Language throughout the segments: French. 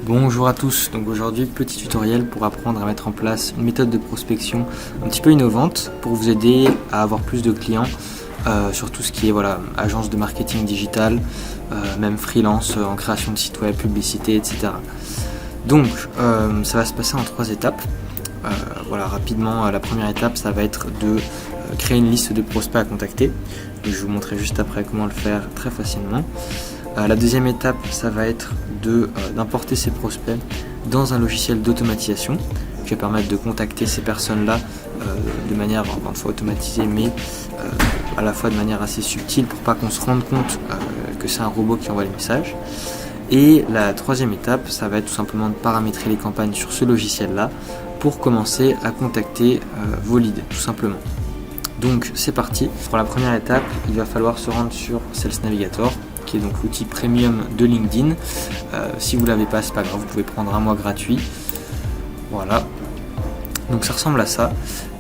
Bonjour à tous, donc aujourd'hui petit tutoriel pour apprendre à mettre en place une méthode de prospection un petit peu innovante pour vous aider à avoir plus de clients sur tout ce qui est agence de marketing digital, même freelance en création de site web, publicité, etc. Donc ça va se passer en 3 étapes. Rapidement, la première étape ça va être de créer une liste de prospects à contacter. Je vais vous montrer juste après comment le faire très facilement. La deuxième étape, ça va être d'importer ces prospects dans un logiciel d'automatisation qui va permettre de contacter ces personnes-là de manière encore une fois automatisée, mais à la fois de manière assez subtile pour pas qu'on se rende compte que c'est un robot qui envoie les messages. Et la troisième étape, ça va être tout simplement de paramétrer les campagnes sur ce logiciel-là pour commencer à contacter vos leads, tout simplement. Donc c'est parti. Pour la première étape, il va falloir se rendre sur Sales Navigator, qui est donc l'outil premium de LinkedIn. Si vous ne l'avez pas, c'est pas grave, vous pouvez prendre un mois gratuit. Voilà. Donc ça ressemble à ça.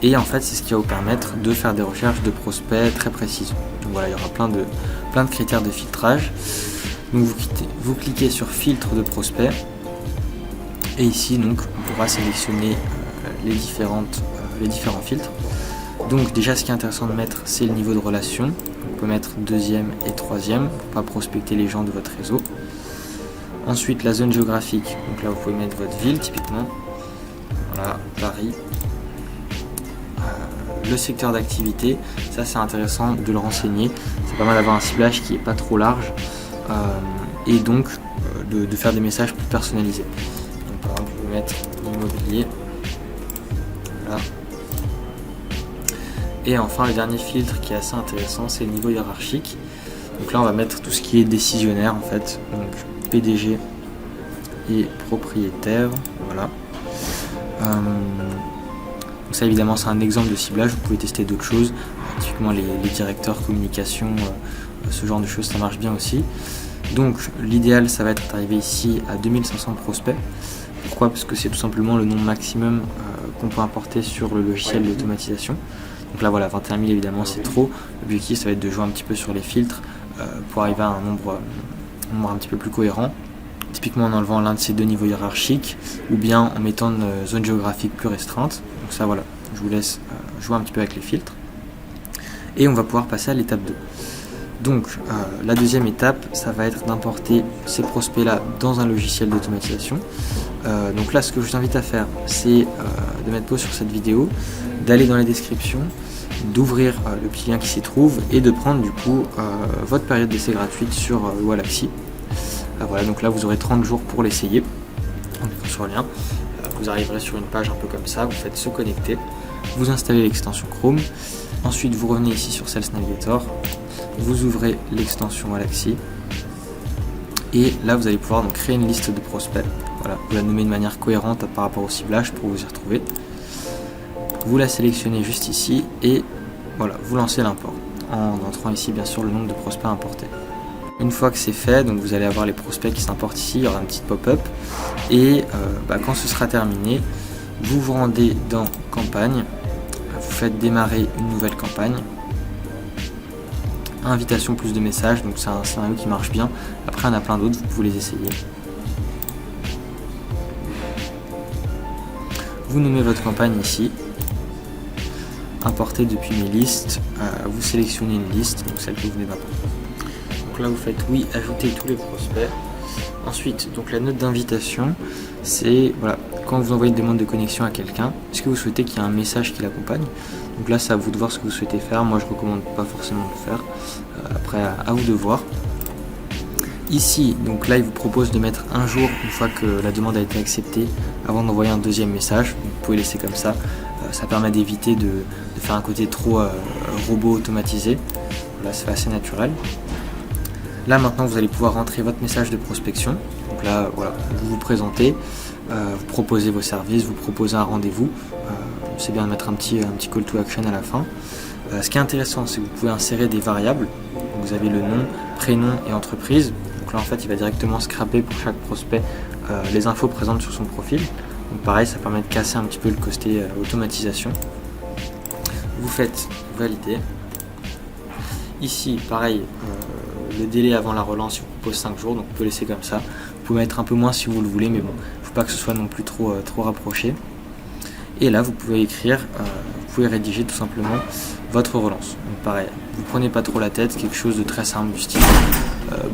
Et en fait, c'est ce qui va vous permettre de faire des recherches de prospects très précises. Donc voilà, il y aura plein de critères de filtrage. Donc vous cliquez sur filtre de prospects. Et ici, donc, on pourra sélectionner les différents filtres. Donc déjà, ce qui est intéressant de mettre, c'est le niveau de relation. On peut mettre 2e et 3e pour pas prospecter les gens de votre réseau. Ensuite, la zone géographique. Donc là, vous pouvez mettre votre ville, typiquement. Voilà, Paris. Le secteur d'activité, ça c'est intéressant de le renseigner. C'est pas mal d'avoir un ciblage qui est pas trop large et donc de faire des messages plus personnalisés. Donc par exemple, je vais mettre immobilier. Voilà. Et enfin, le dernier filtre qui est assez intéressant, c'est le niveau hiérarchique. Donc là, on va mettre tout ce qui est décisionnaire en fait. Donc PDG et propriétaire. Voilà. Donc ça, évidemment, c'est un exemple de ciblage. Vous pouvez tester d'autres choses. Typiquement, les directeurs communication, ce genre de choses, ça marche bien aussi. Donc l'idéal, ça va être d'arriver ici à 2500 prospects. Pourquoi ? Parce que c'est tout simplement le nombre maximum qu'on peut importer sur le logiciel d'automatisation. Donc là voilà, 21 000 évidemment c'est trop. L'objectif ça va être de jouer un petit peu sur les filtres pour arriver à un nombre un petit peu plus cohérent. Typiquement en enlevant l'un de ces deux niveaux hiérarchiques ou bien en mettant une zone géographique plus restreinte. Donc ça voilà, je vous laisse jouer un petit peu avec les filtres. Et on va pouvoir passer à l'étape 2. Donc la deuxième étape, ça va être d'importer ces prospects-là dans un logiciel d'automatisation. Donc là, ce que je vous invite à faire, c'est de mettre pause sur cette vidéo, d'aller dans les descriptions, d'ouvrir le petit lien qui s'y trouve et de prendre du coup votre période d'essai gratuite sur Wallaxy. Voilà, donc là vous aurez 30 jours pour l'essayer. En cliquant sur le lien, vous arriverez sur une page un peu comme ça, vous faites se connecter, vous installez l'extension Chrome, ensuite vous revenez ici sur Sales Navigator, vous ouvrez l'extension Wallaxy et là vous allez pouvoir donc créer une liste de prospects. Voilà, vous la nommez de manière cohérente par rapport au ciblage pour vous y retrouver. Vous la sélectionnez juste ici et voilà, vous lancez l'import en entrant ici bien sûr le nombre de prospects importés. Une fois que c'est fait, donc vous allez avoir les prospects qui s'importent ici, il y aura un petit pop-up et quand ce sera terminé, vous vous rendez dans campagne, vous faites démarrer une nouvelle campagne. Invitation plus de messages, donc c'est un scénario qui marche bien. Après, il y en a plein d'autres, vous pouvez les essayer. Vous nommez votre campagne ici. Importer depuis mes listes. Vous sélectionnez une liste, donc celle que vous venez d'importer. Donc là, vous faites oui, ajouter tous les prospects. Ensuite, donc la note d'invitation, c'est voilà, quand vous envoyez une demande de connexion à quelqu'un, est-ce que vous souhaitez qu'il y ait un message qui l'accompagne ? Donc là, c'est à vous de voir ce que vous souhaitez faire. Moi, je ne recommande pas forcément de le faire. Après, à vous de voir. Ici, donc là, il vous propose de mettre un jour, une fois que la demande a été acceptée, avant d'envoyer un deuxième message. Vous pouvez laisser comme ça. Ça permet d'éviter de faire un côté trop robot automatisé. Là, c'est assez naturel. Là, maintenant, vous allez pouvoir rentrer votre message de prospection. Donc là, voilà, vous vous présentez, vous proposez vos services, vous proposez un rendez-vous. C'est bien de mettre un petit call to action à la fin. Ce qui est intéressant, c'est que vous pouvez insérer des variables. Vous avez le nom, prénom et entreprise. Donc là, en fait, il va directement scraper pour chaque prospect les infos présentes sur son profil. Donc pareil, ça permet de casser un petit peu le côté automatisation. Vous faites valider. Ici, pareil, le délai avant la relance, il vous propose 5 jours, donc vous pouvez laisser comme ça. pouvez mettre un peu moins si vous le voulez, mais bon, il ne faut pas que ce soit non plus trop rapproché. Et là, vous pouvez écrire, vous pouvez rédiger tout simplement votre relance. Donc pareil, vous ne prenez pas trop la tête, quelque chose de très simple du style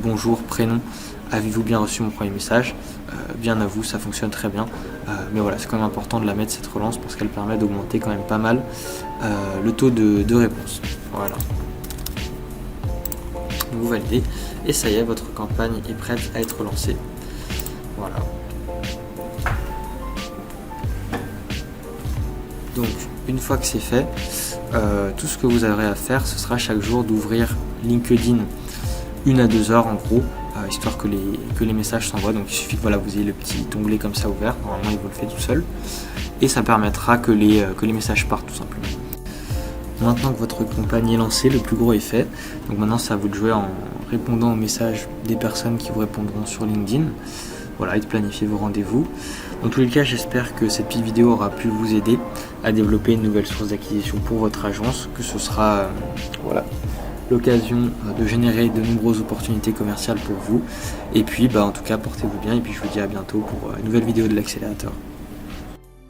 bonjour, prénom, avez-vous bien reçu mon premier message, bien à vous, ça fonctionne très bien. Mais voilà, c'est quand même important de la mettre cette relance parce qu'elle permet d'augmenter quand même pas mal le taux de réponse. Voilà. Vous validez et ça y est, votre campagne est prête à être lancée. Voilà. Donc une fois que c'est fait, tout ce que vous aurez à faire, ce sera chaque jour d'ouvrir LinkedIn 1 à 2 heures en gros, histoire que les messages s'envoient. Donc il suffit que vous ayez le petit onglet comme ça ouvert, normalement il vous le fait tout seul, et ça permettra que les messages partent tout simplement. Maintenant que votre campagne est lancée, le plus gros est fait, donc maintenant c'est à vous de jouer en répondant aux messages des personnes qui vous répondront sur LinkedIn. Voilà, et de planifier vos rendez-vous. Dans tous les cas, j'espère que cette petite vidéo aura pu vous aider à développer une nouvelle source d'acquisition pour votre agence, que ce sera l'occasion de générer de nombreuses opportunités commerciales pour vous. Et puis, en tout cas, portez-vous bien et puis je vous dis à bientôt pour une nouvelle vidéo de l'accélérateur.